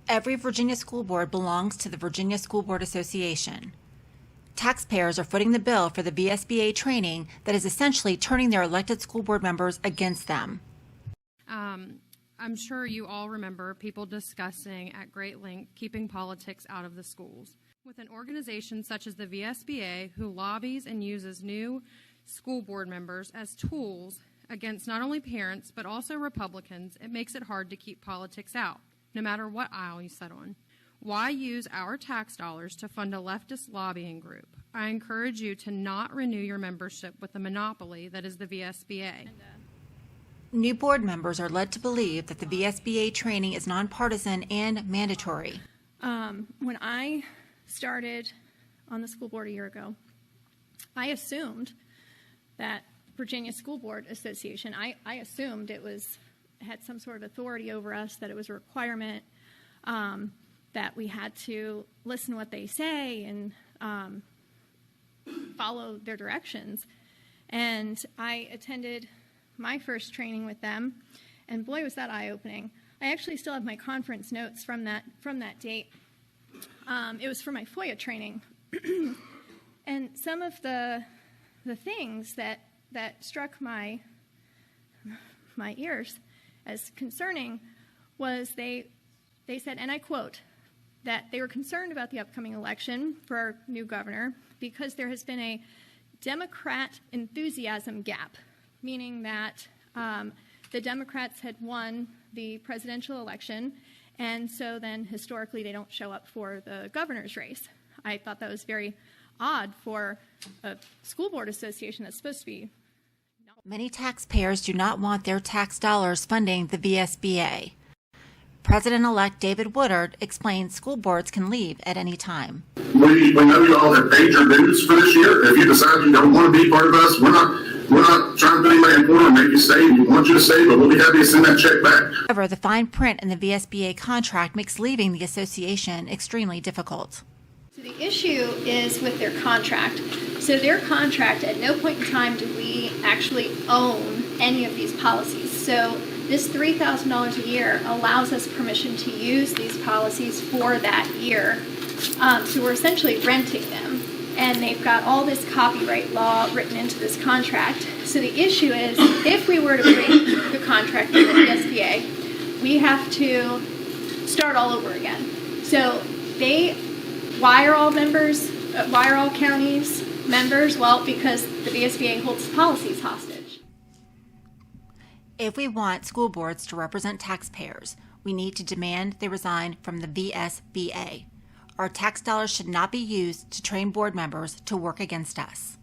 Every Virginia school board belongs to the Virginia School Board Association. Taxpayers are footing the bill for the VSBA training that is essentially turning their elected school board members against them. I'm sure you all remember people discussing at great length keeping politics out of the schools. With an organization such as the VSBA, who lobbies and uses new school board members as tools against not only parents but also Republicans, it makes it hard to keep politics out, no matter what aisle you sit on. Why use our tax dollars to fund a leftist lobbying group? I encourage you to not renew your membership with the monopoly that is the VSBA. New board members are led to believe that the VSBA training is nonpartisan and mandatory. When I started on the school board a year ago, I assumed that Virginia School Board Association, I assumed it had some sort of authority over us, that it was a requirement, that we had to listen to what they say and follow their directions. And I attended my first training with them, and boy, was that eye-opening. I actually still have my conference notes from that date. It was for my FOIA training. And some of the things that struck my ears as concerning was they said, and I quote, that they were concerned about the upcoming election for our new governor because there has been a Democrat enthusiasm gap, meaning that the Democrats had won the presidential election, and so then historically they don't show up for the governor's race. I thought that was very odd for a school board association that's supposed to be. Many taxpayers do not want their tax dollars funding the VSBA. President-elect David Woodard explains school boards can leave at any time. We know you all have paid your dues for this year. If you decide you don't want to be part of us, we're not trying to put anybody in corner and make you stay. We want you to stay, but we'll be happy to send that check back. However, the fine print in the VSBA contract makes leaving the association extremely difficult. So the issue is with their contract. So their contract, at no point in time do we actually own any of these policies. So this $3,000 a year allows us permission to use these policies for that year. So we're essentially renting them. And they've got all this copyright law written into this contract. So the issue is, if we were to break the contract with the VSBA, we have to start all over again. So why are all counties members? Well, because the VSBA holds policies hostage. If we want school boards to represent taxpayers, we need to demand they resign from the VSBA. Our tax dollars should not be used to train board members to work against us.